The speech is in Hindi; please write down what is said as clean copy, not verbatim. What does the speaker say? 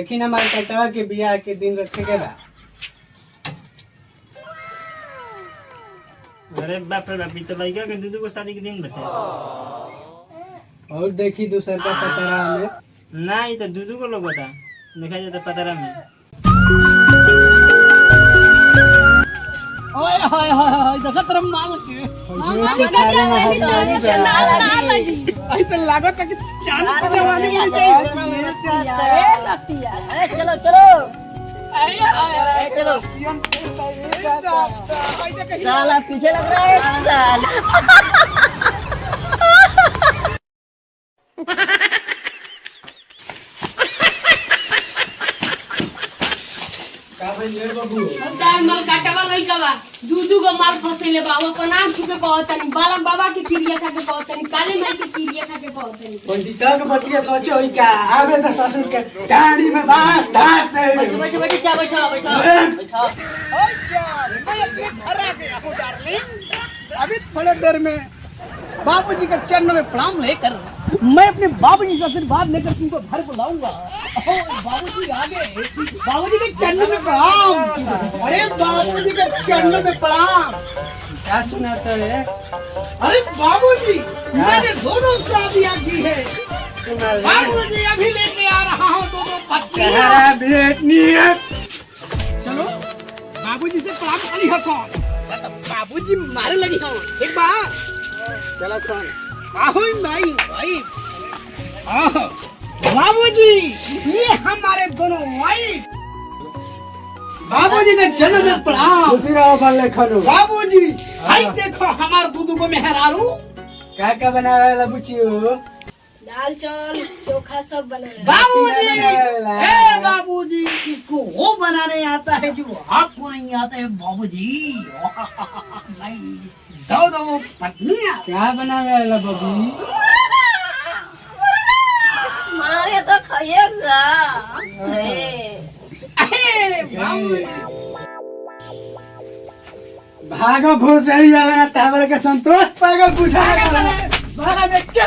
देखी ना हमारे कटवा के बियाह के दिन रखे के बा। अरे बाप रे बाप, तो लड़का के दूध को शादी के दिन बता। और देखी दूसर का पतरा में ना ये तो दूध को लोग बता देखा जाता पतरा में। ओए हाय हाय हाय देखत रम मांग के ऐसे लागत है कि चांद पे जवानी मिल जाए। चलो चलो चलो साला पीछे लग रहा है साला। का भाई ले बाबू दाल माल काटवा लइका बा दूधू को माल फसैले बा वो नाम छुके कहतनी बालक बाबा के क्रिया खा के कहतनी काली माई के क्रिया खा के कहतनी पंडिता के बतिया सोचो होई क्या आवे तो ससुर के गाड़ी में बांस धास नहीं बैठो बैठो चा बैठो बैठो बैठो। ओए यार मैं अपने घर आ गया हूं डार्लिंग। अभी थोड़ी देर में बाबूजी के चरणों में प्रणाम लेकर मैं अपने बाबूजी से आशीर्वाद लेकर तुमको घर को लाऊंगा। बाबूजी आ गए। बाबूजी के चरणों में प्रणाम। अरे बाबूजी के चरणों में प्रणाम। क्या सुना सर है अरे बाबूजी मैंने दोनों शादियां की है। बाबूजी अभी लेके आ रहा हूँ दोनों पत्नियां। बेटनी है चलो बाबूजी से प्रणाम करी हो कौन बाबूजी मारे लगी हो एक बार चलो सुन आहो भाई भाई बाबूजी ये हमारे दोनों वाइफ बाबूजी ने जन्म में प्रणाम। खुशी रहो भले खनो बाबूजी हाय देखो हमारे दूधू को मेहरारू क्या बनावे वाला बुचियो दाल चावल चोखा सब बनाए बाबूजी ए बाबूजी इसको वो बनाने आता है जो आपको नहीं आता है बाबूजी। भाई दो दो पत्नियां क्या बनावे वाला बबी मारे तो खाइएगा। बाबूजी भागो भोसड़ी वाला ना तावर के संतोष पागल बुझा भागा